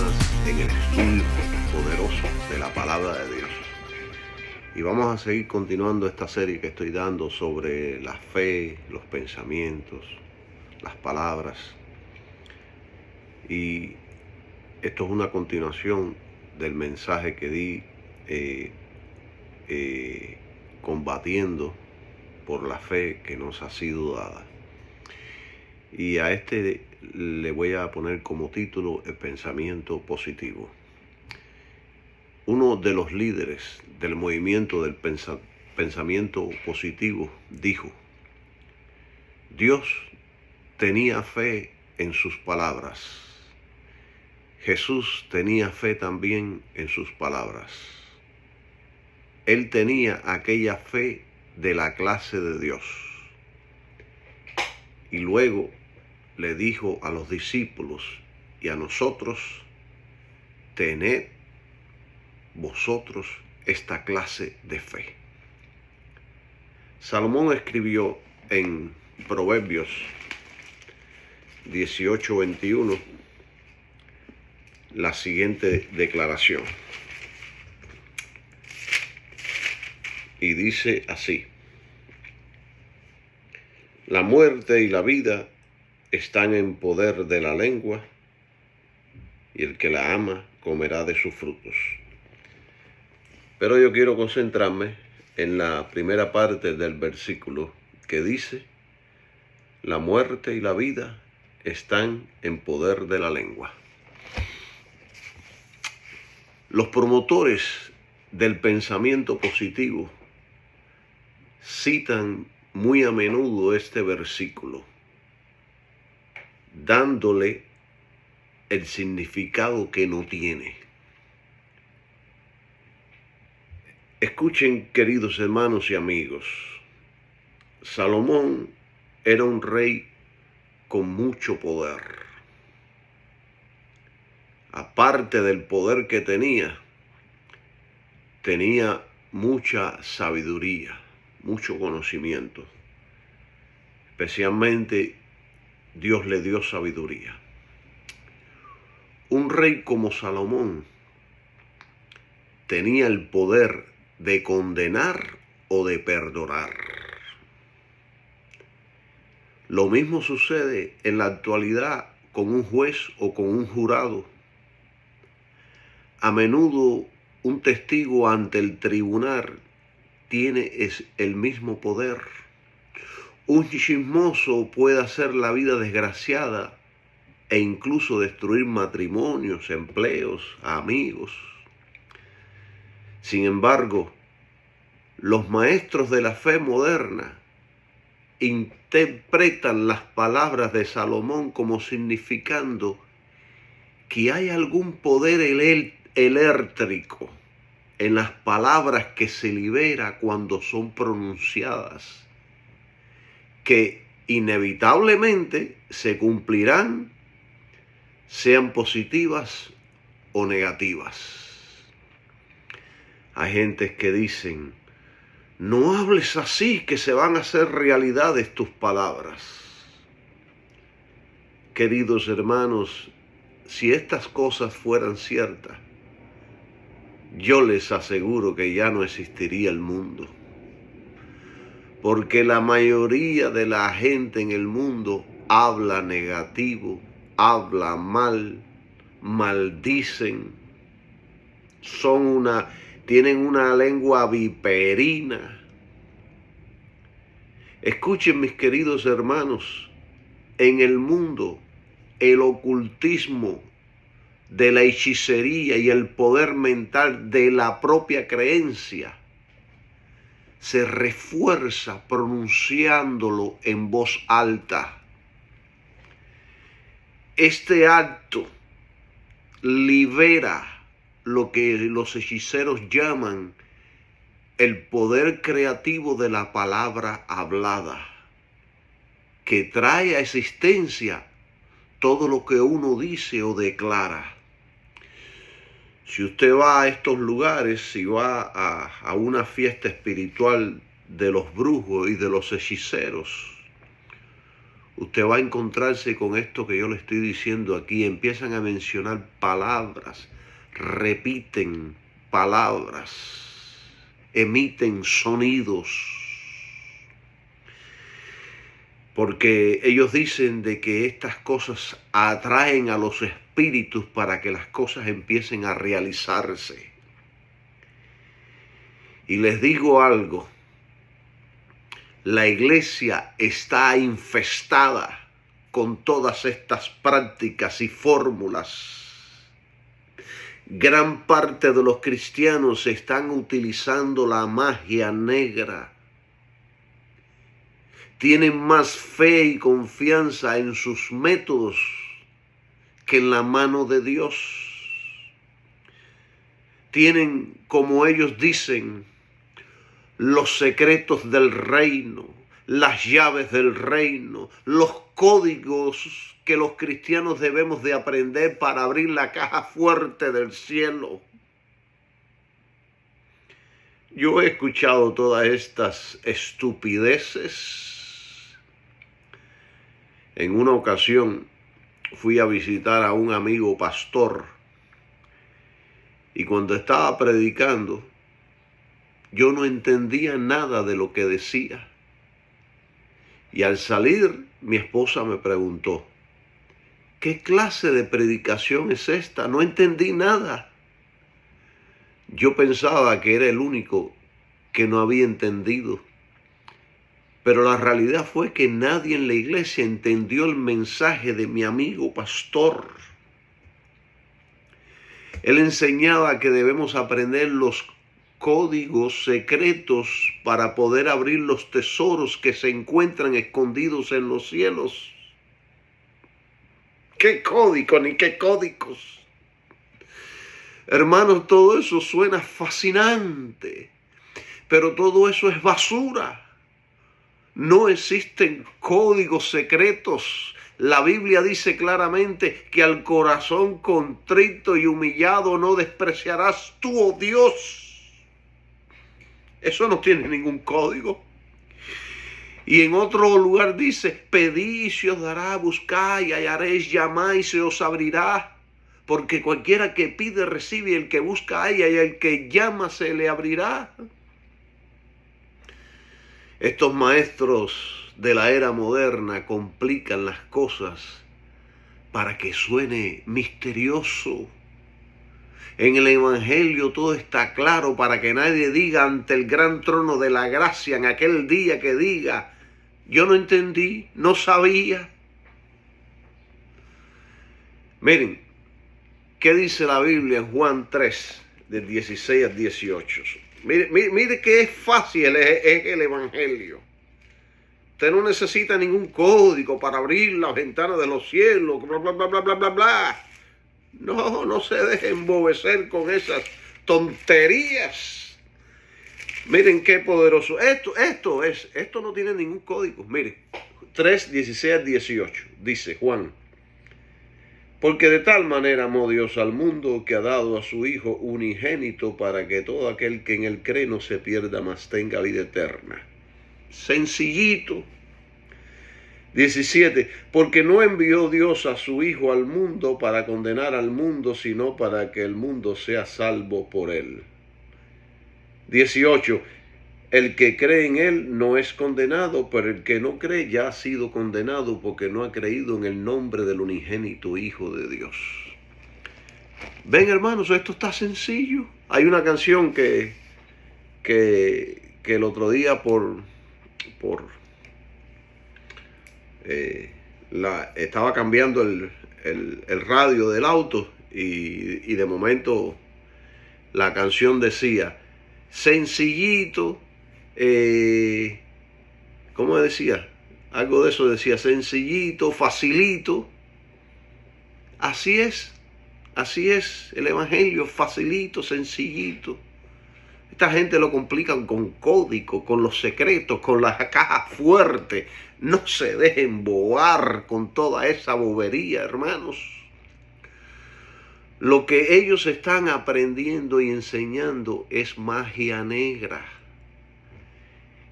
más en el estudio poderoso de la palabra de Dios. Y vamos a seguir continuando esta serie que estoy dando sobre la fe, los pensamientos, las palabras. Y esto es una continuación del mensaje que di combatiendo por la fe que nos ha sido dada. Y a este le voy a poner como título el pensamiento positivo. Uno de los líderes del movimiento del pensamiento positivo dijo: Dios tenía fe en sus palabras. Jesús tenía fe también en sus palabras. Él tenía aquella fe de la clase de Dios. Y luego le dijo a los discípulos y a nosotros: tened vosotros esta clase de fe. Salomón escribió en Proverbios 18:21 la siguiente declaración. Y dice así: la muerte y la vida están en poder de la lengua, y el que la ama comerá de sus frutos. Pero yo quiero concentrarme en la primera parte del versículo que dice: la muerte y la vida están en poder de la lengua. Los promotores del pensamiento positivo citan muy a menudo este versículo, dándole el significado que no tiene. Escuchen, queridos hermanos y amigos, Salomón era un rey con mucho poder. Aparte del poder que tenía mucha sabiduría, mucho conocimiento. Especialmente Dios le dio sabiduría. Un rey como Salomón tenía el poder de condenar o de perdonar. Lo mismo sucede en la actualidad con un juez o con un jurado. A menudo un testigo ante el tribunal tiene el mismo poder. Un chismoso puede hacer la vida desgraciada e incluso destruir matrimonios, empleos, amigos. Sin embargo, los maestros de la fe moderna interpretan las palabras de Salomón como significando que hay algún poder eléctrico en las palabras que se libera cuando son pronunciadas, que inevitablemente se cumplirán, sean positivas o negativas. Hay gentes que dicen: no hables así, que se van a hacer realidades tus palabras. Queridos hermanos, si estas cosas fueran ciertas, yo les aseguro que ya no existiría el mundo. Porque la mayoría de la gente en el mundo habla negativo, habla mal, maldicen, tienen una lengua viperina. Escuchen, mis queridos hermanos, en el mundo el ocultismo de la hechicería y el poder mental de la propia creencia se refuerza pronunciándolo en voz alta. Este acto libera lo que los hechiceros llaman el poder creativo de la palabra hablada, que trae a existencia todo lo que uno dice o declara. Si usted va a estos lugares, si va a una fiesta espiritual de los brujos y de los hechiceros, usted va a encontrarse con esto que yo le estoy diciendo aquí. Empiezan a mencionar palabras, repiten palabras, emiten sonidos. Porque ellos dicen de que estas cosas atraen a los espíritus para que las cosas empiecen a realizarse. Y les digo algo, la iglesia está infestada con todas estas prácticas y fórmulas. Gran parte de los cristianos están utilizando la magia negra. Tienen más fe y confianza en sus métodos que en la mano de Dios. Tienen, como ellos dicen, los secretos del reino, las llaves del reino, los códigos que los cristianos debemos de aprender para abrir la caja fuerte del cielo. Yo he escuchado todas estas estupideces. En una ocasión fui a visitar a un amigo pastor y cuando estaba predicando yo no entendía nada de lo que decía. Y al salir mi esposa me preguntó, ¿qué clase de predicación es esta? No entendí nada. Yo pensaba que era el único que no había entendido. Pero la realidad fue que nadie en la iglesia entendió el mensaje de mi amigo pastor. Él enseñaba que debemos aprender los códigos secretos para poder abrir los tesoros que se encuentran escondidos en los cielos. ¿Qué código ni qué códigos? Hermanos, todo eso suena fascinante, pero todo eso es basura. No existen códigos secretos. La Biblia dice claramente que al corazón contrito y humillado no despreciarás tú, oh Dios. Eso no tiene ningún código. Y en otro lugar dice, pedid y se os dará, buscad y hallaréis, llamad y se os abrirá. Porque cualquiera que pide recibe, el que busca halla y el que llama se le abrirá. Estos maestros de la era moderna complican las cosas para que suene misterioso. En el Evangelio todo está claro para que nadie diga ante el gran trono de la gracia en aquel día que diga, yo no entendí, no sabía. Miren, ¿qué dice la Biblia en Juan 3, del 16 al 18? Mire que es fácil, es el Evangelio. Usted no necesita ningún código para abrir las ventanas de los cielos, bla, bla, bla, bla, bla, bla, bla. No se deje embobecer con esas tonterías. Miren qué poderoso. Esto no tiene ningún código. Miren, 3, 16 al 18, dice Juan. Porque de tal manera amó Dios al mundo que ha dado a su Hijo unigénito para que todo aquel que en él cree no se pierda, mas tenga vida eterna. Sencillito. 17. Porque no envió Dios a su Hijo al mundo para condenar al mundo, sino para que el mundo sea salvo por él. 18. El que cree en él no es condenado, pero el que no cree ya ha sido condenado porque no ha creído en el nombre del unigénito Hijo de Dios. Ven, hermanos, esto está sencillo. Hay una canción que el otro día estaba cambiando el radio del auto y de momento la canción decía, sencillito, ¿cómo decía? Algo de eso decía, sencillito, facilito. Así es el Evangelio, facilito, sencillito. Esta gente lo complican con código, con los secretos, con la caja fuerte. No se dejen bobar con toda esa bobería, hermanos. Lo que ellos están aprendiendo y enseñando es magia negra.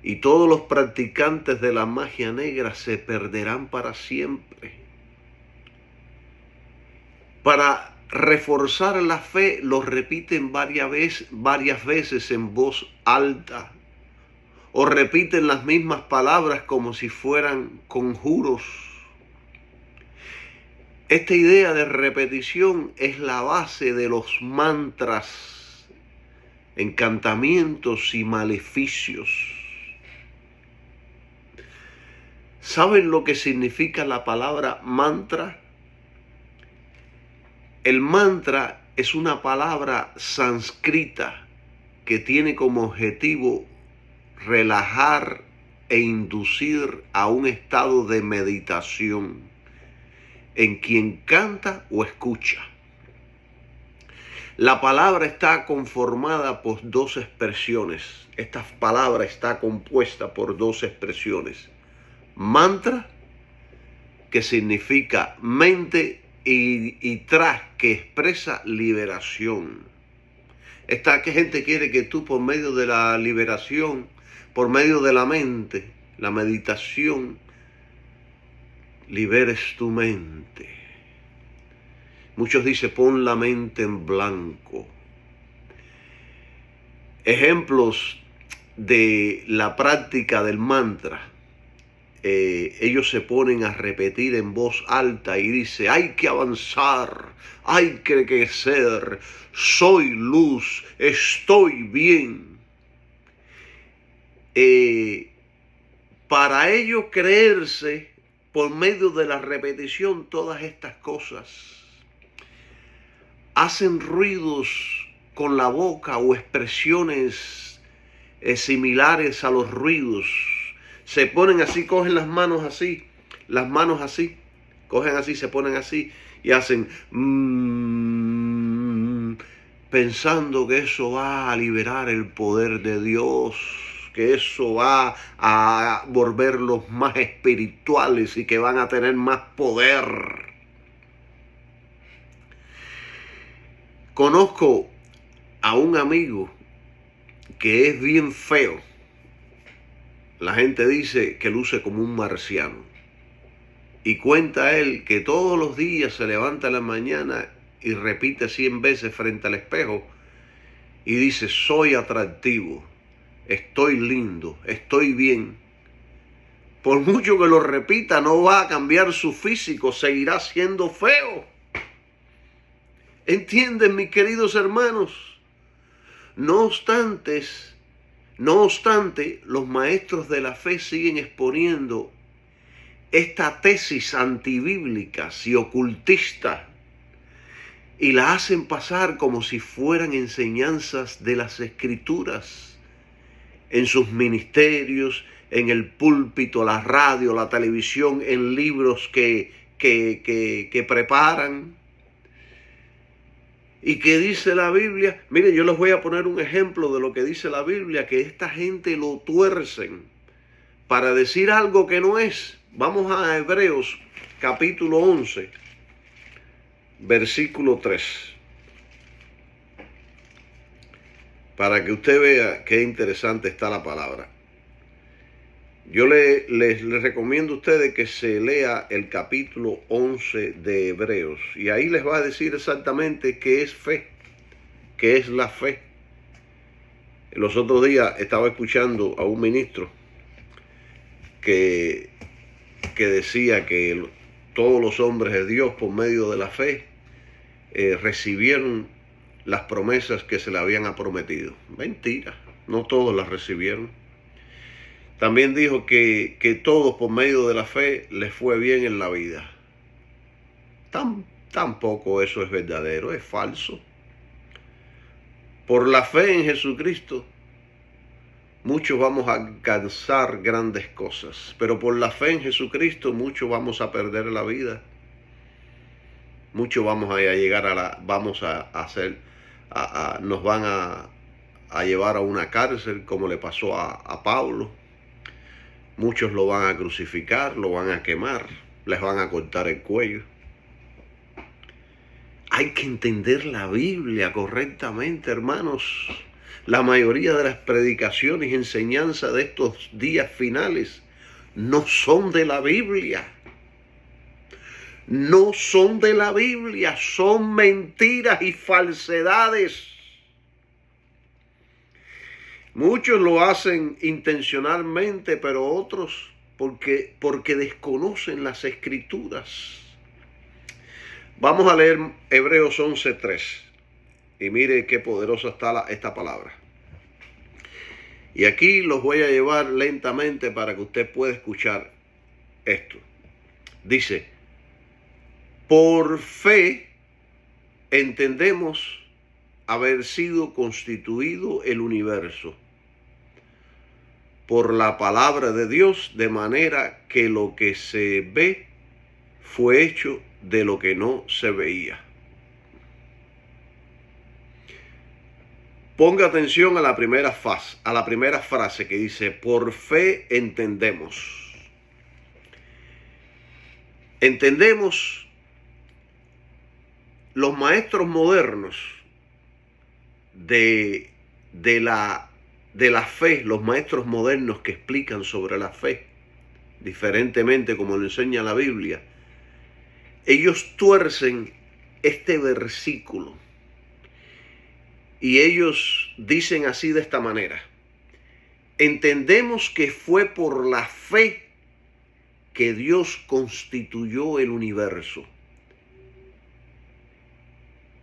y todos los practicantes de la magia negra se perderán para siempre. Para reforzar la fe, lo repiten varias veces en voz alta, o repiten las mismas palabras como si fueran conjuros. Esta idea de repetición es la base de los mantras, encantamientos y maleficios. ¿Saben lo que significa la palabra mantra? El mantra es una palabra sánscrita que tiene como objetivo relajar e inducir a un estado de meditación en quien canta o escucha. La palabra está conformada por dos expresiones. Esta palabra está compuesta por dos expresiones. Mantra, que significa mente, y tra, que expresa liberación. Esta gente quiere que tú, por medio de la liberación, por medio de la mente, la meditación, liberes tu mente. Muchos dicen, pon la mente en blanco. Ejemplos de la práctica del mantra. Ellos se ponen a repetir en voz alta y dice, hay que avanzar, hay que crecer, soy luz, estoy bien. Para ellos creerse, por medio de la repetición, todas estas cosas, hacen ruidos con la boca o expresiones similares a los ruidos. Se ponen así, cogen las manos así, cogen así, se ponen así y hacen pensando que eso va a liberar el poder de Dios, que eso va a volverlos más espirituales y que van a tener más poder. Conozco a un amigo que es bien feo. La gente dice que luce como un marciano. Y cuenta él que todos los días se levanta en la mañana y repite 100 veces frente al espejo y dice, soy atractivo, estoy lindo, estoy bien. Por mucho que lo repita, no va a cambiar su físico, seguirá siendo feo. ¿Entienden, mis queridos hermanos? No obstante, los maestros de la fe siguen exponiendo esta tesis antibíblica y ocultista y la hacen pasar como si fueran enseñanzas de las Escrituras en sus ministerios, en el púlpito, la radio, la televisión, en libros que preparan. ¿Y qué dice la Biblia? Mire, yo les voy a poner un ejemplo de lo que dice la Biblia, que esta gente lo tuercen para decir algo que no es. Vamos a Hebreos capítulo 11, versículo 3. Para que usted vea qué interesante está la palabra. Yo les recomiendo a ustedes que se lea el capítulo 11 de Hebreos. Y ahí les va a decir exactamente qué es fe, qué es la fe. Los otros días estaba escuchando a un ministro que decía que todos los hombres de Dios, por medio de la fe, recibieron las promesas que se le habían prometido. Mentira, no todos las recibieron. También dijo que todos por medio de la fe les fue bien en la vida. Tampoco eso es verdadero, es falso. Por la fe en Jesucristo, muchos vamos a alcanzar grandes cosas, pero por la fe en Jesucristo, muchos vamos a perder la vida. Muchos vamos a llegar nos van a llevar a una cárcel, como le pasó a Pablo. Muchos lo van a crucificar, lo van a quemar, les van a cortar el cuello. Hay que entender la Biblia correctamente, hermanos. La mayoría de las predicaciones y enseñanzas de estos días finales no son de la Biblia. No son de la Biblia, son mentiras y falsedades. Muchos lo hacen intencionalmente, pero otros porque desconocen las Escrituras. Vamos a leer Hebreos 11:3 y mire qué poderosa está esta palabra. Y aquí los voy a llevar lentamente para que usted pueda escuchar esto. Dice: por fe entendemos haber sido constituido el universo por la palabra de Dios, de manera que lo que se ve fue hecho de lo que no se veía. Ponga atención a la primera frase que dice: por fe entendemos. Entendemos. Los maestros modernos de la fe, los maestros modernos que explican sobre la fe, diferentemente como lo enseña la Biblia, ellos tuercen este versículo y ellos dicen así, de esta manera: entendemos que fue por la fe que Dios constituyó el universo.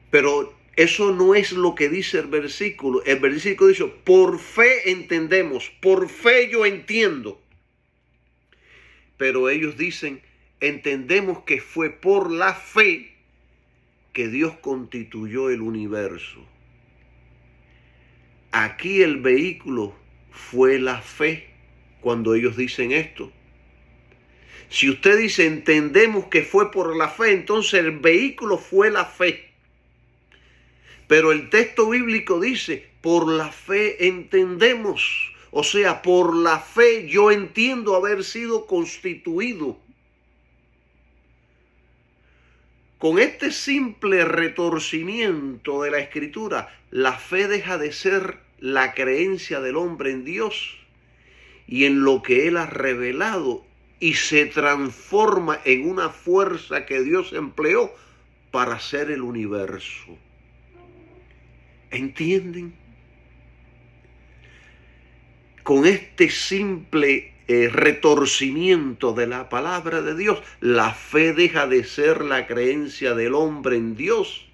Pero eso no es lo que dice el versículo. El versículo dice: por fe entendemos, por fe yo entiendo. Pero ellos dicen: entendemos que fue por la fe que Dios constituyó el universo. Aquí el vehículo fue la fe cuando ellos dicen esto. Si usted dice entendemos que fue por la fe, entonces el vehículo fue la fe. Pero el texto bíblico dice: por la fe entendemos. O sea, por la fe yo entiendo haber sido constituido. Con este simple retorcimiento de la Escritura, la fe deja de ser la creencia del hombre en Dios y en lo que Él ha revelado, y se transforma en una fuerza que Dios empleó para hacer el universo. ¿Entienden? Con este simple retorcimiento de la palabra de Dios, la fe deja de ser la creencia del hombre en Dios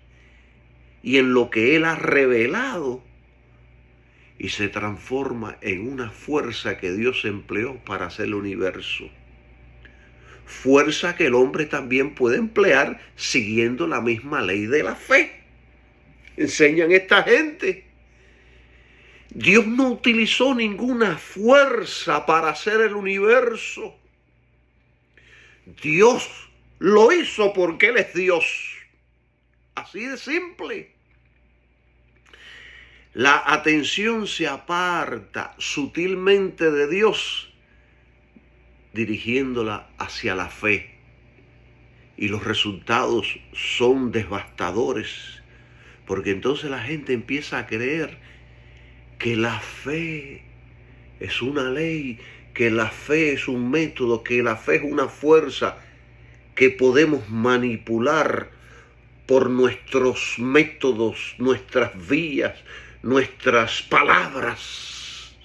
y en lo que Él ha revelado, y se transforma en una fuerza que Dios empleó para hacer el universo. Fuerza que el hombre también puede emplear siguiendo la misma ley de la fe. Enseñan esta gente. Dios no utilizó ninguna fuerza para hacer el universo. Dios lo hizo porque Él es Dios. Así de simple. La atención se aparta sutilmente de Dios, dirigiéndola hacia la fe. Y los resultados son devastadores. Porque entonces la gente empieza a creer que la fe es una ley, que la fe es un método, que la fe es una fuerza que podemos manipular por nuestros métodos, nuestras vías, nuestras palabras.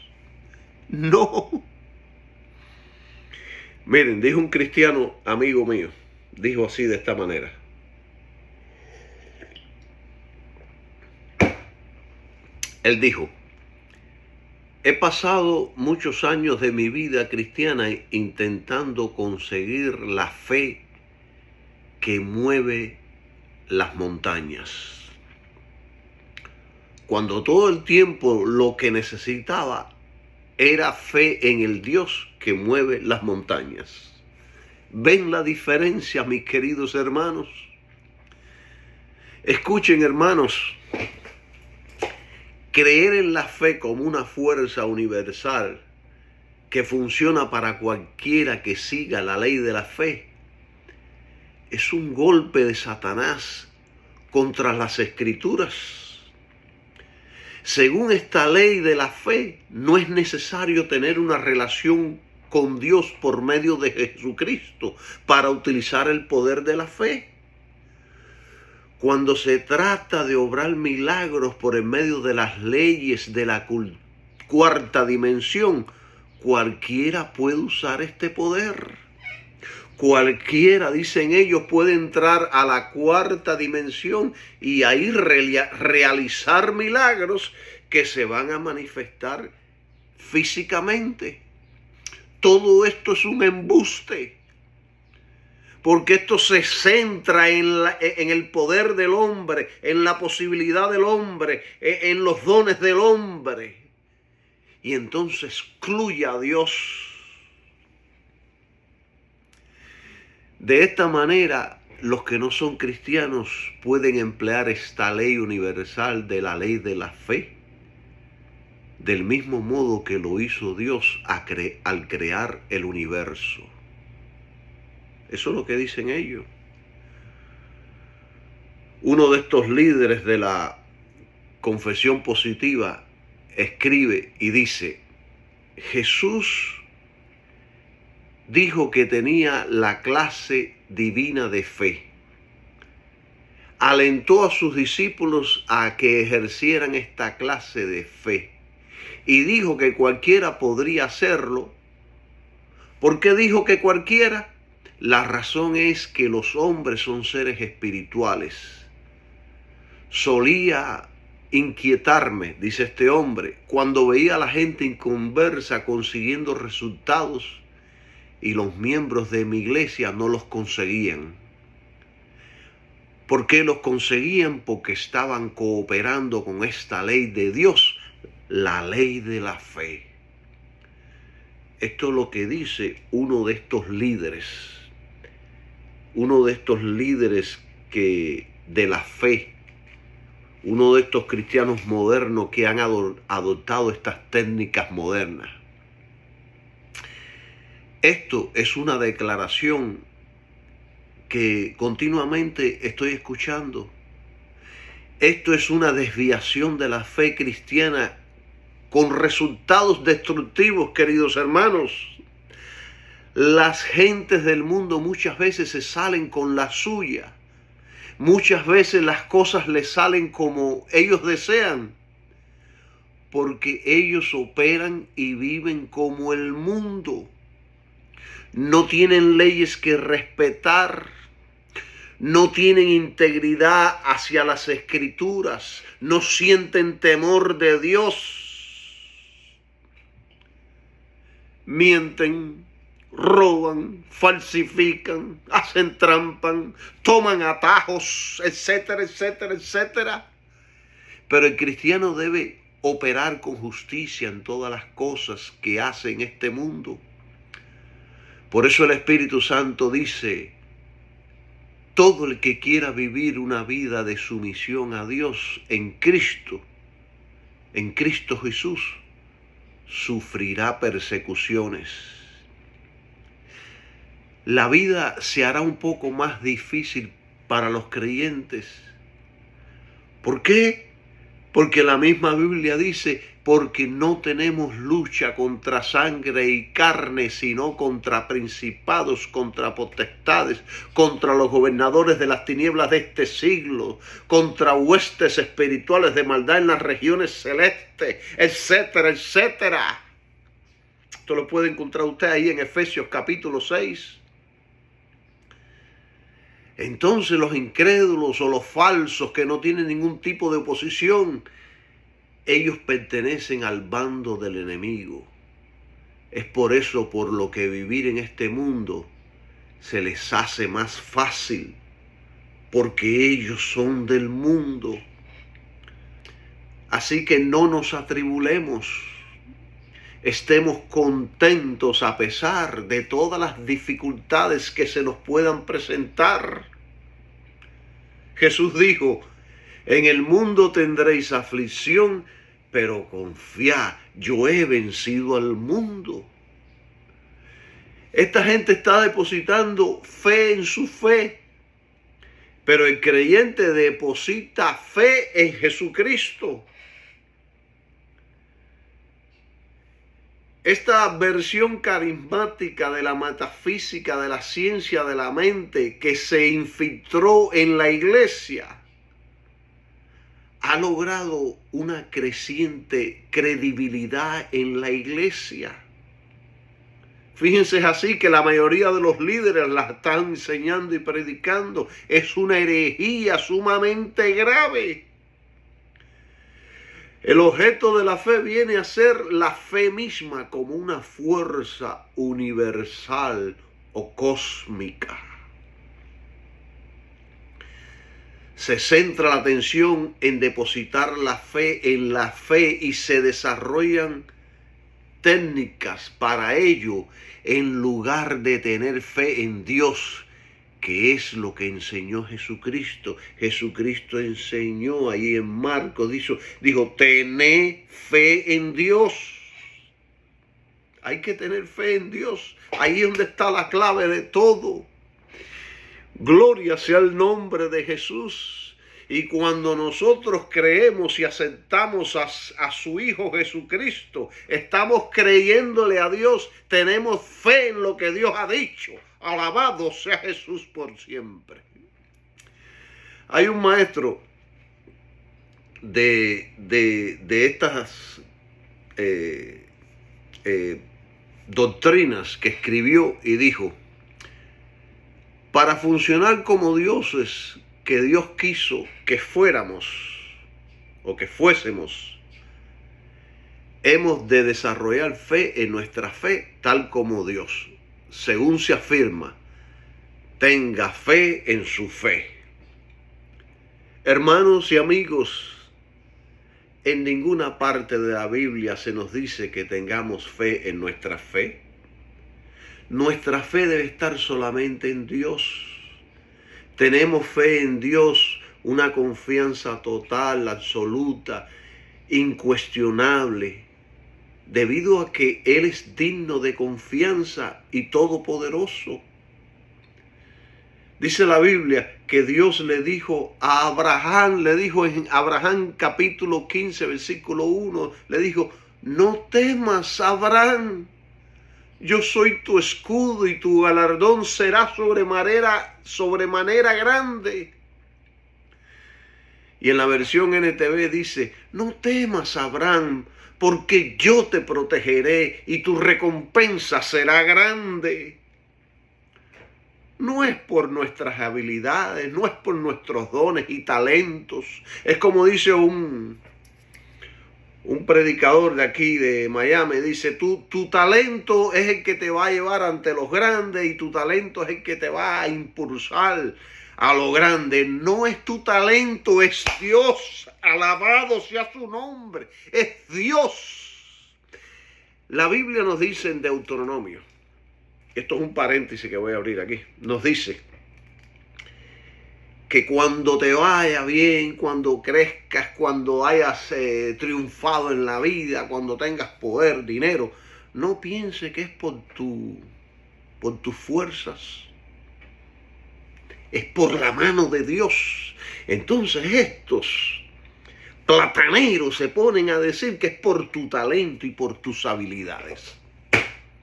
No. Miren, dijo un cristiano amigo mío, dijo así, de esta manera: él dijo: he pasado muchos años de mi vida cristiana intentando conseguir la fe que mueve las montañas, cuando todo el tiempo lo que necesitaba era fe en el Dios que mueve las montañas. ¿Ven la diferencia, mis queridos hermanos? Escuchen, hermanos. Creer en la fe como una fuerza universal que funciona para cualquiera que siga la ley de la fe es un golpe de Satanás contra las Escrituras. Según esta ley de la fe, no es necesario tener una relación con Dios por medio de Jesucristo para utilizar el poder de la fe. Cuando se trata de obrar milagros por el medio de las leyes de la cuarta dimensión, cualquiera puede usar este poder. Cualquiera, dicen ellos, puede entrar a la cuarta dimensión y ahí realizar milagros que se van a manifestar físicamente. Todo esto es un embuste, porque esto se centra en el poder del hombre, en la posibilidad del hombre, en los dones del hombre, y entonces excluye a Dios. De esta manera, los que no son cristianos pueden emplear esta ley universal de la ley de la fe, del mismo modo que lo hizo Dios al crear el universo. Eso es lo que dicen ellos. Uno de estos líderes de la confesión positiva escribe y dice: Jesús dijo que tenía la clase divina de fe. Alentó a sus discípulos a que ejercieran esta clase de fe y dijo que cualquiera podría hacerlo. ¿Por qué dijo que cualquiera? La razón es que los hombres son seres espirituales. Solía inquietarme, dice este hombre, cuando veía a la gente inconversa consiguiendo resultados y los miembros de mi iglesia no los conseguían. ¿Por qué los conseguían? Porque estaban cooperando con esta ley de Dios, la ley de la fe. Esto es lo que dice uno de estos líderes de la fe, uno de estos cristianos modernos que han adoptado estas técnicas modernas. Esto es una declaración que continuamente estoy escuchando. Esto es una desviación de la fe cristiana con resultados destructivos, queridos hermanos. Las gentes del mundo muchas veces se salen con la suya. Muchas veces las cosas les salen como ellos desean, porque ellos operan y viven como el mundo. No tienen leyes que respetar, no tienen integridad hacia las escrituras, no sienten temor de Dios. Mienten, roban, falsifican, hacen trampas, toman atajos, etcétera, etcétera, etcétera. Pero el cristiano debe operar con justicia en todas las cosas que hace en este mundo. Por eso el Espíritu Santo dice: todo el que quiera vivir una vida de sumisión a Dios en Cristo Jesús, sufrirá persecuciones. La vida se hará un poco más difícil para los creyentes. ¿Por qué? Porque la misma Biblia dice: porque no tenemos lucha contra sangre y carne, sino contra principados, contra potestades, contra los gobernadores de las tinieblas de este siglo, contra huestes espirituales de maldad en las regiones celestes, etcétera, etcétera. Esto lo puede encontrar usted ahí en Efesios capítulo 6. Entonces los incrédulos o los falsos que no tienen ningún tipo de oposición, ellos pertenecen al bando del enemigo. Es por eso por lo que vivir en este mundo se les hace más fácil, porque ellos son del mundo. Así que no nos atribulemos, estemos contentos a pesar de todas las dificultades que se nos puedan presentar. Jesús dijo: en el mundo tendréis aflicción, pero confiad, yo he vencido al mundo. Esta gente está depositando fe en su fe, pero el creyente deposita fe en Jesucristo. esta versión carismática de la metafísica, de la ciencia de la mente que se infiltró en la iglesia, ha logrado una creciente credibilidad en la iglesia. Fíjense así que la mayoría de los líderes la están enseñando y predicando. Es una herejía sumamente grave. El objeto de la fe viene a ser la fe misma como una fuerza universal o cósmica. Se centra la atención en depositar la fe en la fe y se desarrollan técnicas para ello en lugar de tener fe en Dios, que es lo que enseñó Jesucristo. Jesucristo enseñó ahí en Marcos, dijo, tened fe en Dios. Hay que tener fe en Dios. Ahí es donde está la clave de todo. Gloria sea el nombre de Jesús. Y cuando nosotros creemos y aceptamos a su Hijo Jesucristo, estamos creyéndole a Dios, tenemos fe en lo que Dios ha dicho. Alabado sea Jesús por siempre. Hay un maestro de estas doctrinas que escribió y dijo, para funcionar como dioses que Dios quiso que fuéramos o que fuésemos, hemos de desarrollar fe en nuestra fe tal como Dios. Según se afirma, tenga fe en su fe. Hermanos y amigos, en ninguna parte de la Biblia se nos dice que tengamos fe en nuestra fe. Nuestra fe debe estar solamente en Dios. Tenemos fe en Dios, una confianza total, absoluta, incuestionable, debido a que Él es digno de confianza y todopoderoso. Dice la Biblia que Dios le dijo a Abraham, le dijo en Abraham capítulo 15, versículo 1, le dijo, no temas, Abraham, yo soy tu escudo y tu galardón será sobremanera grande. Y en la versión NTV dice, no temas, Abraham, porque yo te protegeré y tu recompensa será grande. No es por nuestras habilidades, no es por nuestros dones y talentos. Es como dice un predicador de aquí de Miami, dice, tu talento es el que te va a llevar ante los grandes y tu talento es el que te va a impulsar a lo grande. No es tu talento, es Dios. Alabado sea su nombre. Es Dios. La Biblia nos dice en Deuteronomio, esto es un paréntesis que voy a abrir aquí, nos dice que cuando te vaya bien, cuando crezcas, cuando hayas triunfado en la vida, cuando tengas poder, dinero, no piense que es por tus fuerzas. Es por la mano de Dios. Entonces estos plataneros se ponen a decir que es por tu talento y por tus habilidades.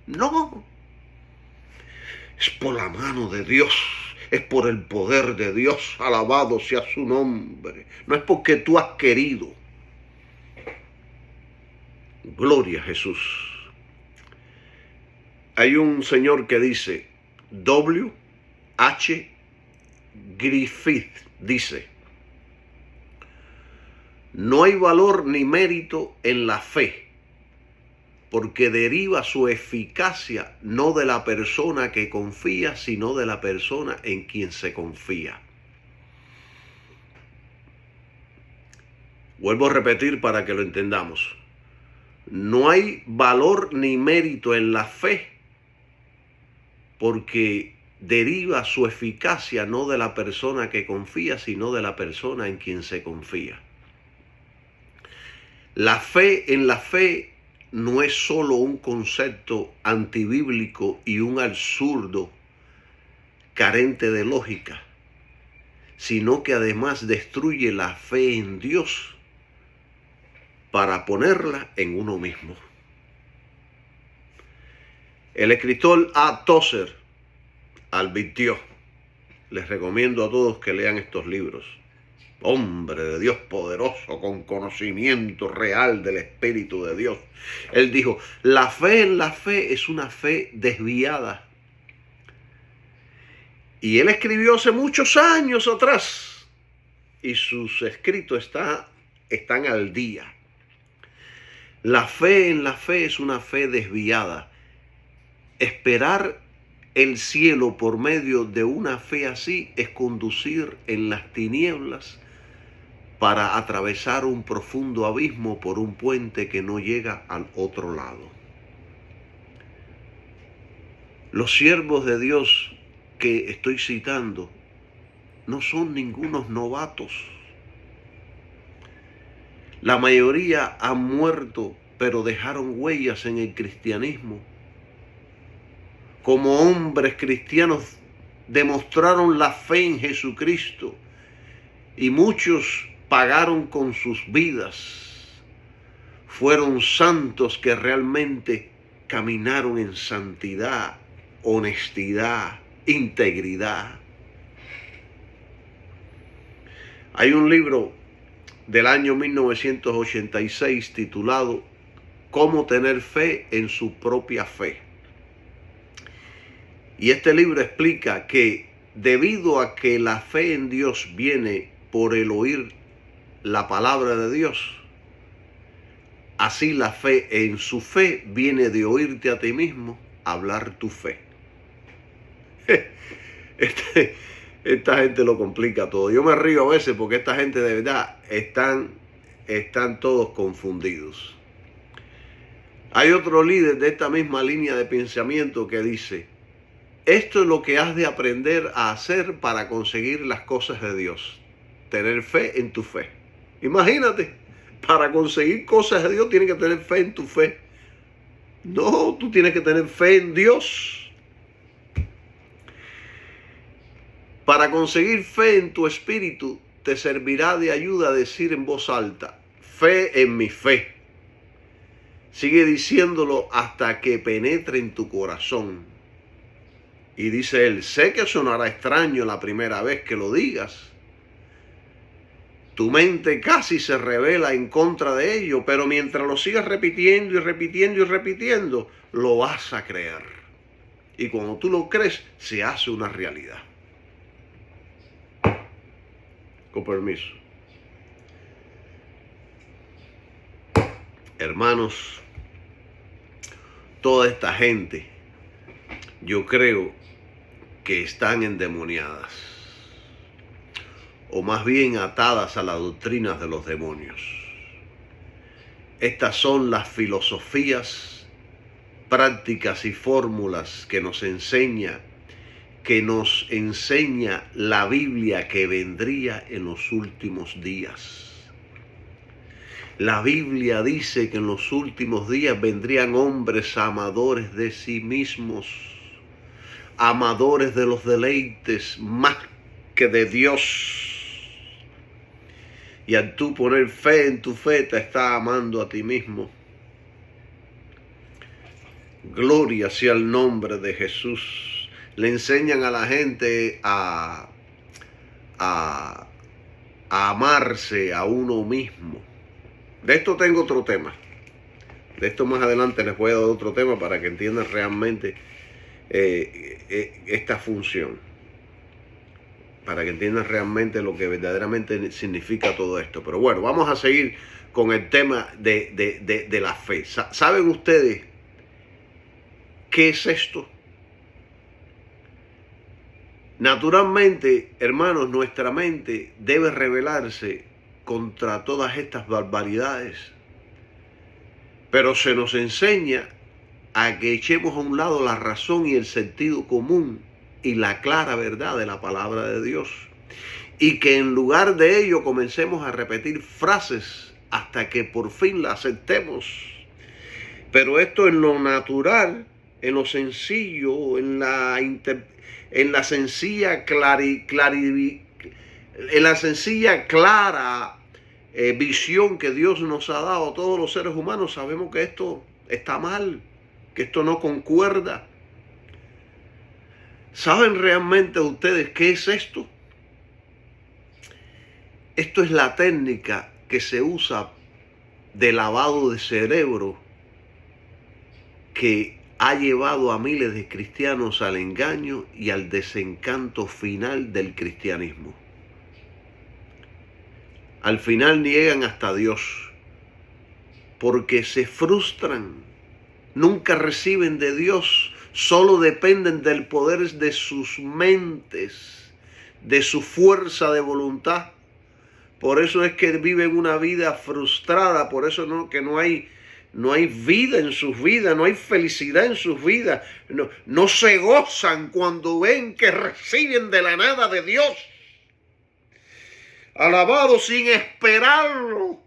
No. Es por la mano de Dios. Es por el poder de Dios, alabado sea su nombre. No es porque tú has querido. Gloria a Jesús. Hay un señor que dice, W.H. Griffith, dice, no hay valor ni mérito en la fe, porque deriva su eficacia no de la persona que confía, sino de la persona en quien se confía. Vuelvo a repetir para que lo entendamos. No hay valor ni mérito en la fe, porque deriva su eficacia no de la persona que confía, sino de la persona en quien se confía. La fe en la fe no es solo un concepto antibíblico y un absurdo carente de lógica, sino que además destruye la fe en Dios para ponerla en uno mismo. El escritor A. Tozer advirtió, les recomiendo a todos que lean estos libros, hombre de Dios poderoso con conocimiento real del Espíritu de Dios. Él dijo, la fe en la fe es una fe desviada. Y él escribió hace muchos años atrás y sus escritos están al día. La fe en la fe es una fe desviada. Esperar el cielo por medio de una fe así es conducir en las tinieblas para atravesar un profundo abismo por un puente que no llega al otro lado. Los siervos de Dios que estoy citando no son ningunos novatos. La mayoría han muerto, pero dejaron huellas en el cristianismo. Como hombres cristianos demostraron la fe en Jesucristo y muchos pagaron con sus vidas. Fueron santos que realmente caminaron en santidad, honestidad, integridad. Hay un libro del año 1986 titulado Cómo tener fe en su propia fe. Y este libro explica que debido a que la fe en Dios viene por el oír la palabra de Dios, así la fe en su fe viene de oírte a ti mismo hablar tu fe. Esta gente lo complica todo. Yo me río a veces porque esta gente de verdad están todos confundidos. Hay otro líder de esta misma línea de pensamiento que dice, esto es lo que has de aprender a hacer para conseguir las cosas de Dios. Tener fe en tu fe. Imagínate, para conseguir cosas de Dios tienes que tener fe en tu fe. No, tú tienes que tener fe en Dios. Para conseguir fe en tu espíritu, te servirá de ayuda decir en voz alta, fe en mi fe. Sigue diciéndolo hasta que penetre en tu corazón. Y dice él, sé que sonará extraño la primera vez que lo digas. Tu mente casi se revela en contra de ello, pero mientras lo sigas repitiendo y repitiendo y repitiendo, lo vas a creer. Y cuando tú lo crees, se hace una realidad. Con permiso. Hermanos, toda esta gente, yo creo que están endemoniadas, o más bien atadas a las doctrinas de los demonios. Estas son las filosofías, prácticas y fórmulas que nos enseña la Biblia que vendría en los últimos días. La Biblia dice que en los últimos días vendrían hombres amadores de sí mismos, amadores de los deleites más que de Dios. Y al tú poner fe en tu fe, te está amando a ti mismo. Gloria sea el nombre de Jesús. Le enseñan a la gente a amarse a uno mismo. De esto tengo otro tema. De esto más adelante les voy a dar otro tema para que entiendan realmente esta función. Para que entiendan realmente lo que verdaderamente significa todo esto. Pero bueno, vamos a seguir con el tema de la fe. ¿Saben ustedes qué es esto? Naturalmente, hermanos, nuestra mente debe rebelarse contra todas estas barbaridades. Pero se nos enseña a que echemos a un lado la razón y el sentido común y la clara verdad de la palabra de Dios. Y que en lugar de ello comencemos a repetir frases hasta que por fin la aceptemos. Pero esto en lo natural, en lo sencillo, en la sencilla clara visión que Dios nos ha dado a todos los seres humanos, sabemos que esto está mal, que esto no concuerda, ¿Saben realmente ustedes qué es esto? Esto es la técnica que se usa de lavado de cerebro que ha llevado a miles de cristianos al engaño y al desencanto final del cristianismo. Al final niegan hasta a Dios porque se frustran, nunca reciben de Dios, solo dependen del poder de sus mentes, de su fuerza de voluntad. Por eso es que viven una vida frustrada, por eso no hay vida en sus vidas, no hay felicidad en sus vidas, no se gozan cuando ven que reciben de la nada de Dios. Alabado sin esperarlo.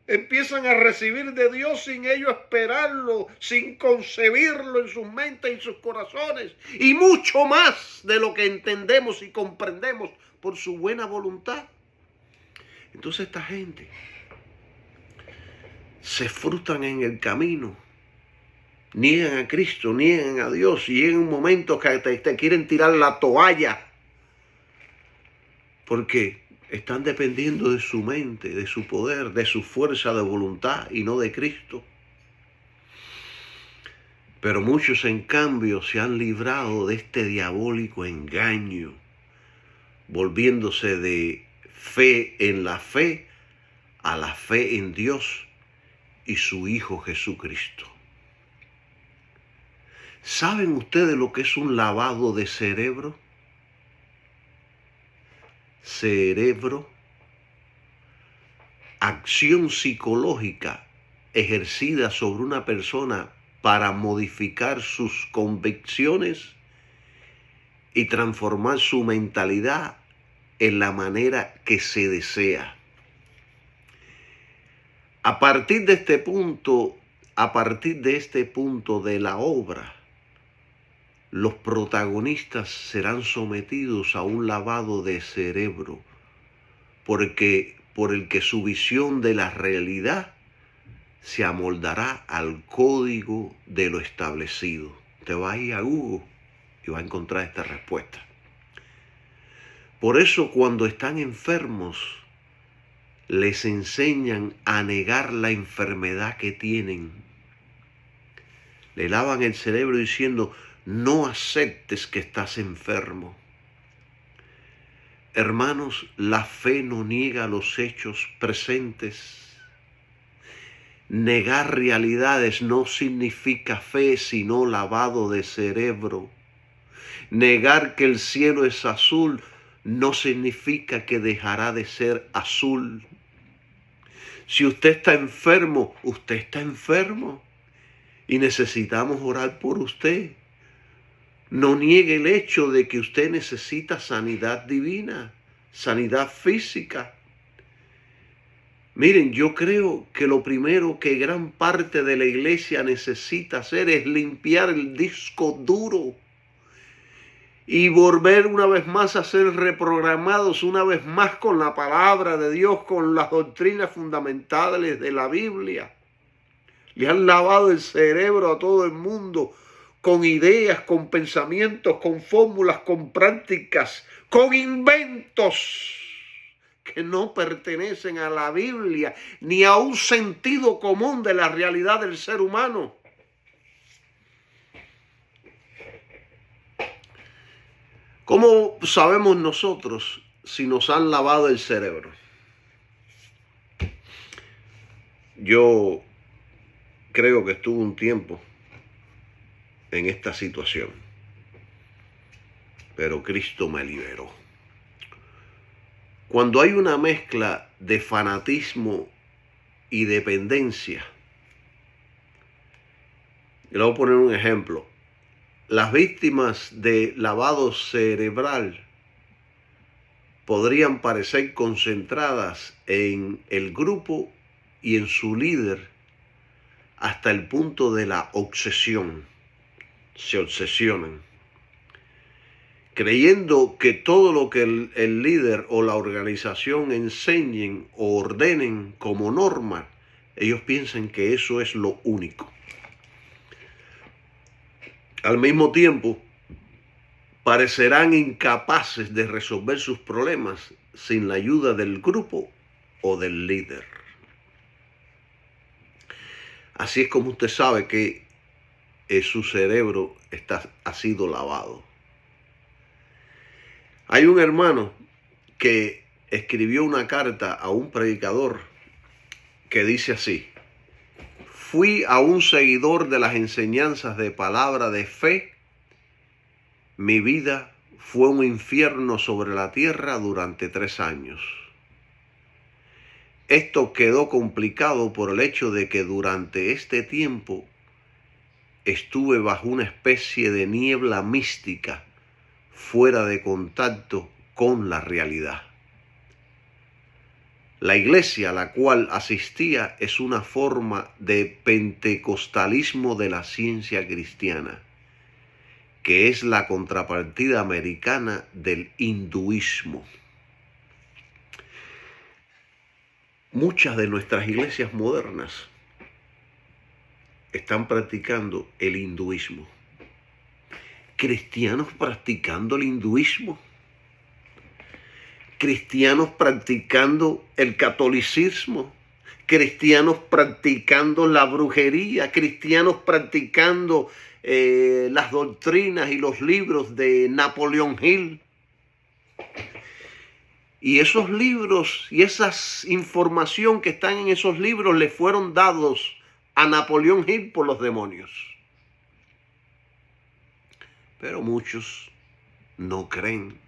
Empiezan a recibir de Dios sin ellos esperarlo, sin concebirlo en sus mentes y sus corazones, y mucho más de lo que entendemos y comprendemos por su buena voluntad. Entonces esta gente se frustran en el camino, niegan a Cristo, niegan a Dios, y en un momento que te quieren tirar la toalla, porque están dependiendo de su mente, de su poder, de su fuerza de voluntad y no de Cristo. Pero muchos en cambio se han librado de este diabólico engaño, volviéndose de fe en la fe a la fe en Dios y su Hijo Jesucristo. ¿Saben ustedes lo que es un lavado de cerebro? Cerebro, acción psicológica ejercida sobre una persona para modificar sus convicciones y transformar su mentalidad en la manera que se desea. A partir de este punto de la obra, los protagonistas serán sometidos a un lavado de cerebro, por el que su visión de la realidad se amoldará al código de lo establecido. Te va a ir a Google y va a encontrar esta respuesta. Por eso cuando están enfermos, les enseñan a negar la enfermedad que tienen. Le lavan el cerebro diciendo: no aceptes que estás enfermo. Hermanos, la fe no niega los hechos presentes. Negar realidades no significa fe, sino lavado de cerebro. Negar que el cielo es azul no significa que dejará de ser azul. Si usted está enfermo, usted está enfermo y necesitamos orar por usted. No niegue el hecho de que usted necesita sanidad divina, sanidad física. Miren, yo creo que lo primero que gran parte de la iglesia necesita hacer es limpiar el disco duro y volver una vez más a ser reprogramados una vez más con la palabra de Dios, con las doctrinas fundamentales de la Biblia. Le han lavado el cerebro a todo el mundo con ideas, con pensamientos, con fórmulas, con prácticas, con inventos que no pertenecen a la Biblia ni a un sentido común de la realidad del ser humano. ¿Cómo sabemos nosotros si nos han lavado el cerebro? Yo creo que estuve un tiempo en esta situación, pero Cristo me liberó. Cuando hay una mezcla de fanatismo y dependencia, le voy a poner un ejemplo. Las víctimas de lavado cerebral podrían parecer concentradas en el grupo y en su líder hasta el punto de la obsesión. Se obsesionan, creyendo que todo lo que el líder o la organización enseñen o ordenen como norma, ellos piensan que eso es lo único. Al mismo tiempo, parecerán incapaces de resolver sus problemas sin la ayuda del grupo o del líder. Así es como usted sabe que su cerebro ha sido lavado. Hay un hermano que escribió una carta a un predicador que dice así: fui a un seguidor de las enseñanzas de palabra de fe. Mi vida fue un infierno sobre la tierra durante 3 años. Esto quedó complicado por el hecho de que durante este tiempo estuve bajo una especie de niebla mística, fuera de contacto con la realidad. La iglesia a la cual asistía es una forma de pentecostalismo de la ciencia cristiana, que es la contrapartida americana del hinduismo. Muchas de nuestras iglesias modernas están practicando el hinduismo. Cristianos practicando el hinduismo. Cristianos practicando el catolicismo. Cristianos practicando la brujería. Cristianos practicando las doctrinas y los libros de Napoleón Hill. Y esos libros y esa información que están en esos libros le fueron dados a Napoleón Hill por los demonios. Pero muchos no creen.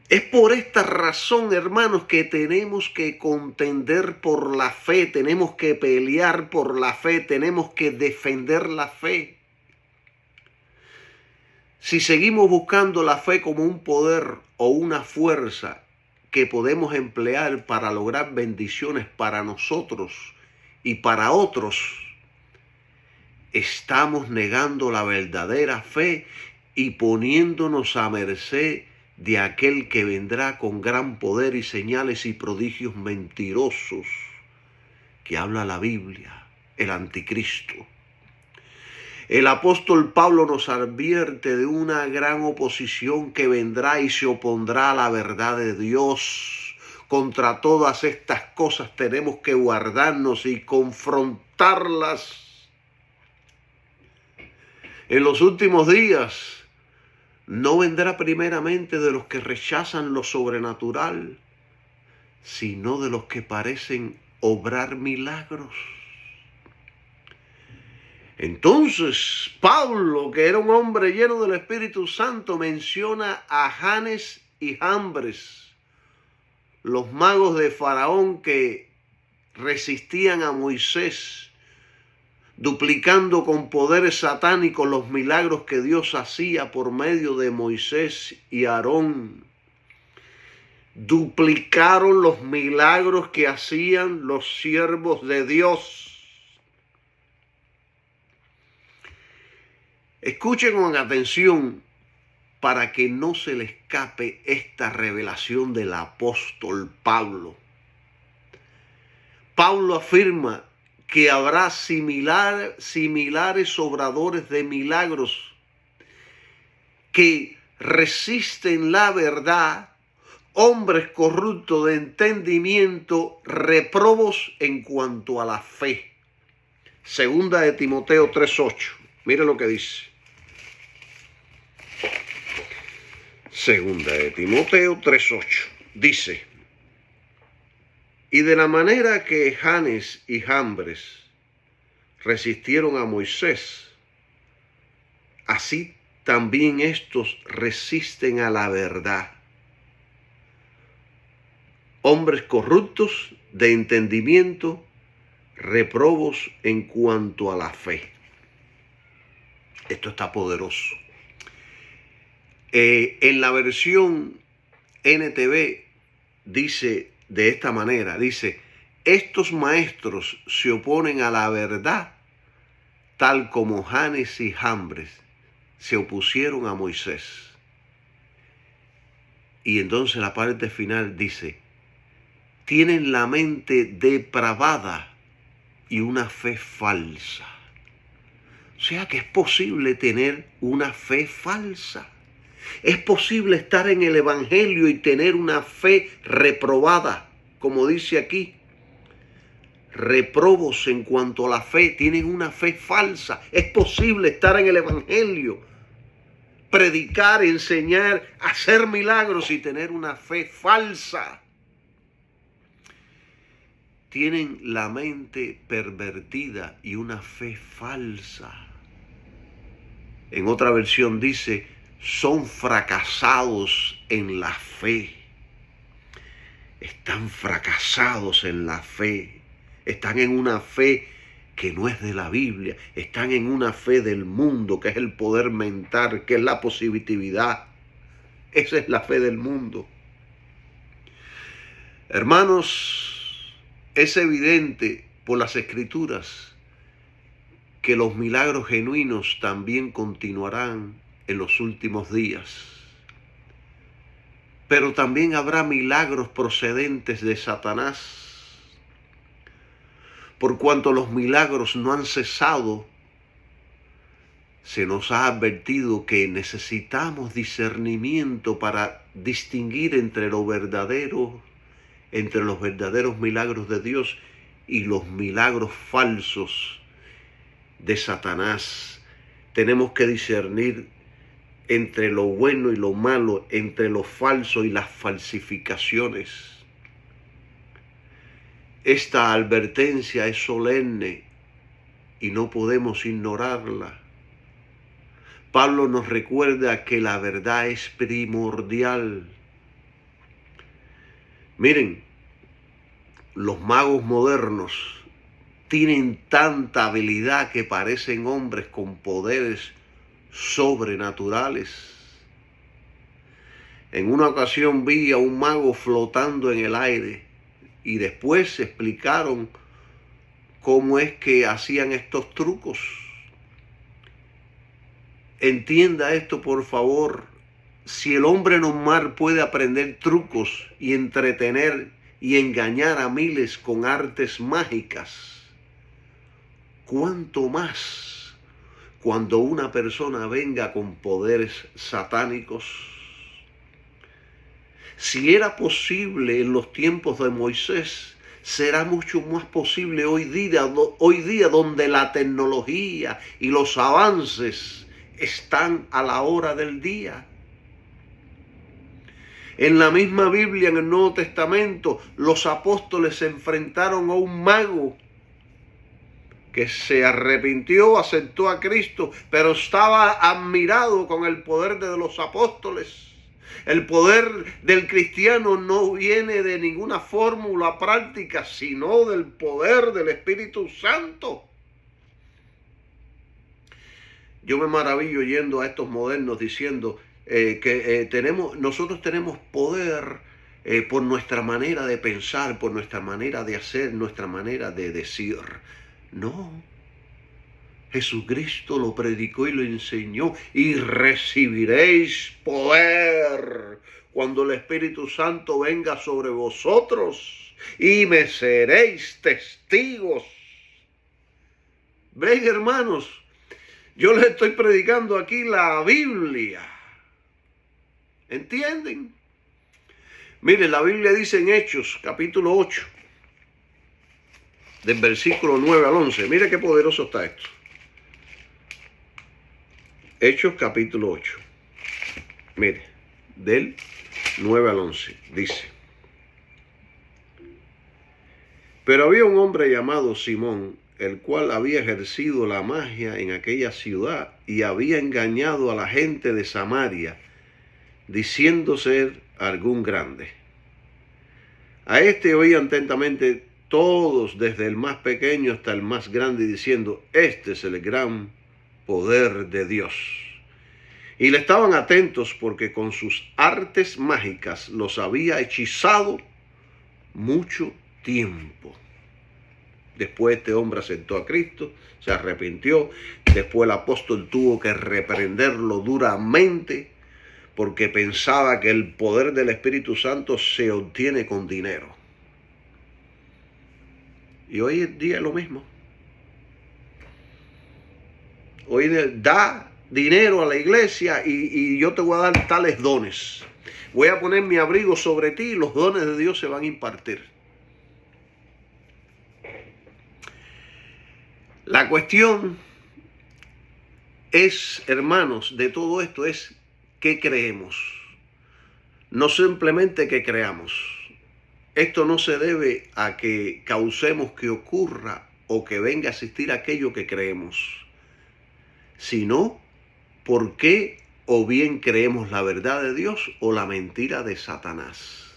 Es por esta razón, hermanos, que tenemos que contender por la fe, tenemos que pelear por la fe, tenemos que defender la fe. Si seguimos buscando la fe como un poder o una fuerza que podemos emplear para lograr bendiciones para nosotros y para otros, estamos negando la verdadera fe y poniéndonos a merced de aquel que vendrá con gran poder y señales y prodigios mentirosos que habla la Biblia, el anticristo. El apóstol Pablo nos advierte de una gran oposición que vendrá y se opondrá a la verdad de Dios. Contra todas estas cosas tenemos que guardarnos y confrontarlas. En los últimos días no vendrá primeramente de los que rechazan lo sobrenatural, sino de los que parecen obrar milagros. Entonces, Pablo, que era un hombre lleno del Espíritu Santo, menciona a Janes y Jambres, los magos de Faraón que resistían a Moisés, duplicando con poderes satánicos los milagros que Dios hacía por medio de Moisés y Aarón. Duplicaron los milagros que hacían los siervos de Dios. Escuchen con atención para que no se le escape esta revelación del apóstol Pablo. Pablo afirma que habrá similares obradores de milagros que resisten la verdad, hombres corruptos de entendimiento, reprobos en cuanto a la fe. Segunda de Timoteo 3:8. Mire lo que dice. Segunda de Timoteo 3:8. Dice: y de la manera que Janes y Jambres resistieron a Moisés, así también estos resisten a la verdad. Hombres corruptos de entendimiento, reprobos en cuanto a la fe. Esto está poderoso. En la versión NTV dice de esta manera, dice: estos maestros se oponen a la verdad tal como Janes y Jambres se opusieron a Moisés. Y entonces la parte final dice: tienen la mente depravada y una fe falsa. O sea que es posible tener una fe falsa. Es posible estar en el Evangelio y tener una fe reprobada, como dice aquí. Reprobos en cuanto a la fe, tienen una fe falsa. Es posible estar en el Evangelio, predicar, enseñar, hacer milagros y tener una fe falsa. Tienen la mente pervertida y una fe falsa. En otra versión dice, son fracasados en la fe. Están fracasados en la fe. Están en una fe que no es de la Biblia. Están en una fe del mundo, que es el poder mental, que es la positividad. Esa es la fe del mundo. Hermanos, es evidente por las Escrituras que los milagros genuinos también continuarán en los últimos días. Pero también habrá milagros procedentes de Satanás. Por cuanto los milagros no han cesado, se nos ha advertido que necesitamos discernimiento para distinguir entre lo verdadero, entre los verdaderos milagros de Dios y los milagros falsos de Satanás. Tenemos que discernir entre lo bueno y lo malo, entre lo falso y las falsificaciones. Esta advertencia es solemne y no podemos ignorarla. Pablo nos recuerda que la verdad es primordial. Miren, los magos modernos tienen tanta habilidad que parecen hombres con poderes sobrenaturales. En una ocasión vi a un mago flotando en el aire y después explicaron cómo es que hacían estos trucos. Entienda esto, por favor. Si el hombre normal puede aprender trucos y entretener y engañar a miles con artes mágicas, ¿cuánto más cuando una persona venga con poderes satánicos? Si era posible en los tiempos de Moisés, será mucho más posible hoy día donde la tecnología y los avances están a la hora del día. En la misma Biblia, en el Nuevo Testamento, los apóstoles se enfrentaron a un mago que se arrepintió, aceptó a Cristo, pero estaba admirado con el poder de los apóstoles. El poder del cristiano no viene de ninguna fórmula práctica, sino del poder del Espíritu Santo. Yo me maravillo yendo a estos modernos diciendo que nosotros tenemos poder por nuestra manera de pensar, por nuestra manera de hacer, nuestra manera de decir. No, Jesucristo lo predicó y lo enseñó, y recibiréis poder cuando el Espíritu Santo venga sobre vosotros, y me seréis testigos. ¿Ven, hermanos? Yo les estoy predicando aquí la Biblia. ¿Entienden? Miren, la Biblia dice en Hechos, capítulo 8, del versículo 9 al 11. Mire qué poderoso está esto. Hechos, capítulo 8. Mire, del 9 al 11. Dice: pero había un hombre llamado Simón, el cual había ejercido la magia en aquella ciudad y había engañado a la gente de Samaria, diciendo ser algún grande. A este oían atentamente todos, desde el más pequeño hasta el más grande, diciendo: este es el gran poder de Dios. Y le estaban atentos porque con sus artes mágicas los había hechizado mucho tiempo. Después este hombre aceptó a Cristo, se arrepintió. Después el apóstol tuvo que reprenderlo duramente porque pensaba que el poder del Espíritu Santo se obtiene con dinero. Y hoy en día es lo mismo. Oye, da dinero a la iglesia y yo te voy a dar tales dones. Voy a poner mi abrigo sobre ti y los dones de Dios se van a impartir. La cuestión es, hermanos, de todo esto es ¿qué creemos? No simplemente que creamos. Esto no se debe a que causemos que ocurra o que venga a existir aquello que creemos, sino por qué o bien creemos la verdad de Dios o la mentira de Satanás.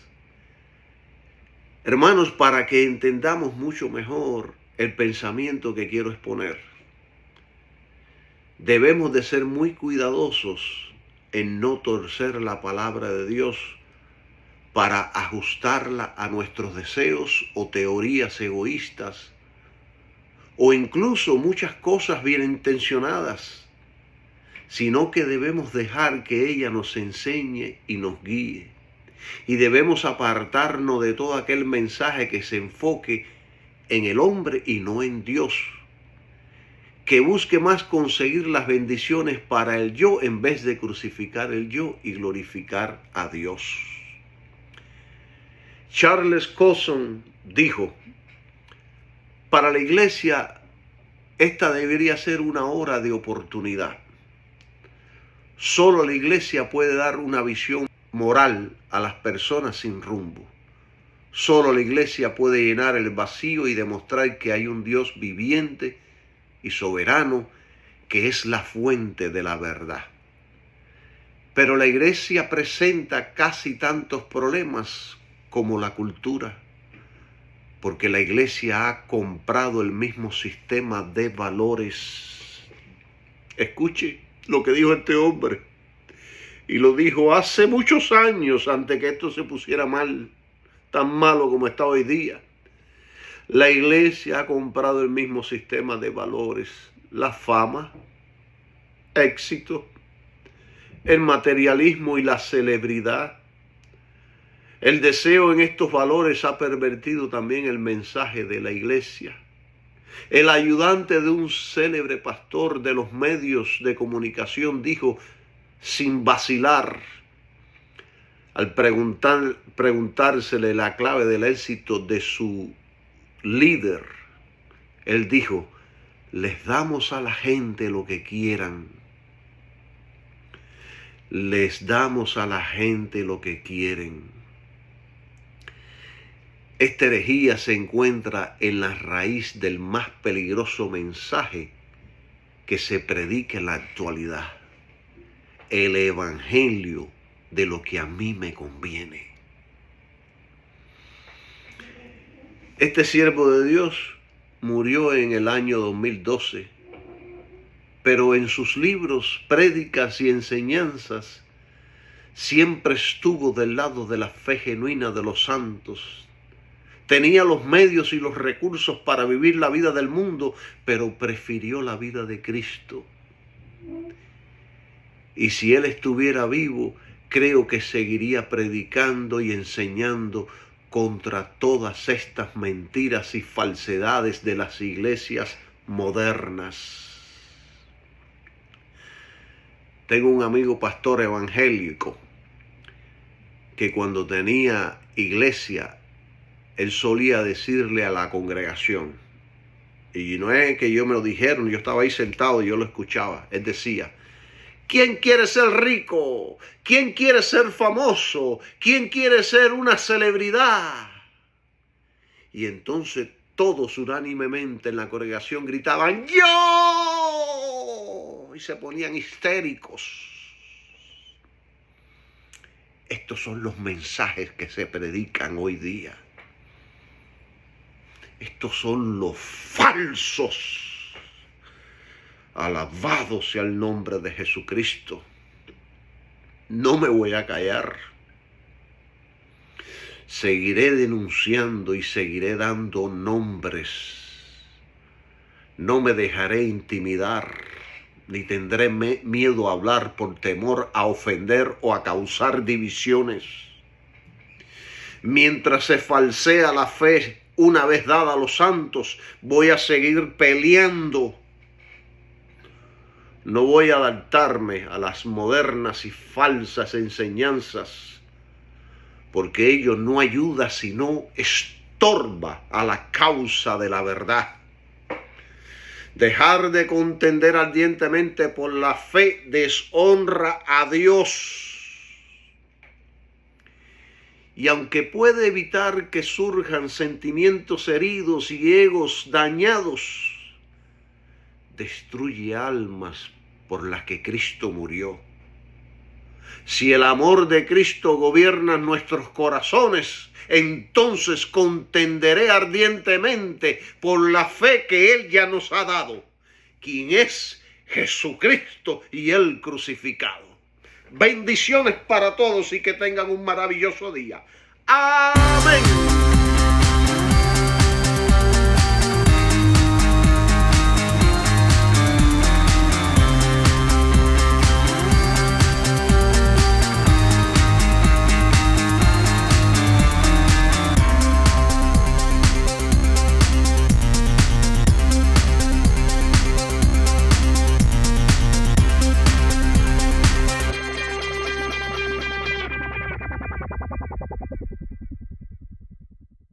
Hermanos, para que entendamos mucho mejor el pensamiento que quiero exponer, debemos de ser muy cuidadosos en no torcer la palabra de Dios para ajustarla a nuestros deseos o teorías egoístas o incluso muchas cosas bien intencionadas, sino que debemos dejar que ella nos enseñe y nos guíe. Y debemos apartarnos de todo aquel mensaje que se enfoque en el hombre y no en Dios, que busque más conseguir las bendiciones para el yo en vez de crucificar el yo y glorificar a Dios. Charles Colson dijo, para la iglesia esta debería ser una hora de oportunidad. Solo la iglesia puede dar una visión moral a las personas sin rumbo. Solo la iglesia puede llenar el vacío y demostrar que hay un Dios viviente y soberano que es la fuente de la verdad. Pero la iglesia presenta casi tantos problemas como la cultura, porque la iglesia ha comprado el mismo sistema de valores. Escuche lo que dijo este hombre, y lo dijo hace muchos años antes que esto se pusiera mal, tan malo como está hoy día. La iglesia ha comprado el mismo sistema de valores, la fama, éxito, el materialismo y la celebridad. El deseo en estos valores ha pervertido también el mensaje de la iglesia. El ayudante de un célebre pastor de los medios de comunicación dijo, sin vacilar, al preguntársele la clave del éxito de su líder, él dijo, les damos a la gente lo que quieran. Les damos a la gente lo que quieren. Esta herejía se encuentra en la raíz del más peligroso mensaje que se predica en la actualidad. El evangelio de lo que a mí me conviene. Este siervo de Dios murió en el año 2012, pero en sus libros, prédicas y enseñanzas siempre estuvo del lado de la fe genuina de los santos. Tenía los medios y los recursos para vivir la vida del mundo, pero prefirió la vida de Cristo. Y si él estuviera vivo, creo que seguiría predicando y enseñando contra todas estas mentiras y falsedades de las iglesias modernas. Tengo un amigo pastor evangélico que cuando tenía iglesia, él solía decirle a la congregación, y no es que yo me lo dijeron, yo estaba ahí sentado y yo lo escuchaba, él decía, ¿quién quiere ser rico? ¿Quién quiere ser famoso? ¿Quién quiere ser una celebridad? Y entonces todos unánimemente en la congregación gritaban, ¡yo! Y se ponían histéricos. Estos son los mensajes que se predican hoy día. Estos son los falsos. Alabado sea el nombre de Jesucristo. No me voy a callar. Seguiré denunciando y seguiré dando nombres. No me dejaré intimidar, ni tendré miedo a hablar por temor a ofender o a causar divisiones. Mientras se falsea la fe una vez dada a los santos, voy a seguir peleando. No voy a adaptarme a las modernas y falsas enseñanzas, porque ello no ayuda sino estorba a la causa de la verdad. Dejar de contender ardientemente por la fe deshonra a Dios. Y aunque puede evitar que surjan sentimientos heridos y egos dañados, destruye almas por las que Cristo murió. Si el amor de Cristo gobierna nuestros corazones, entonces contenderé ardientemente por la fe que Él ya nos ha dado, quien es Jesucristo y Él crucificado. Bendiciones para todos y que tengan un maravilloso día. Amén.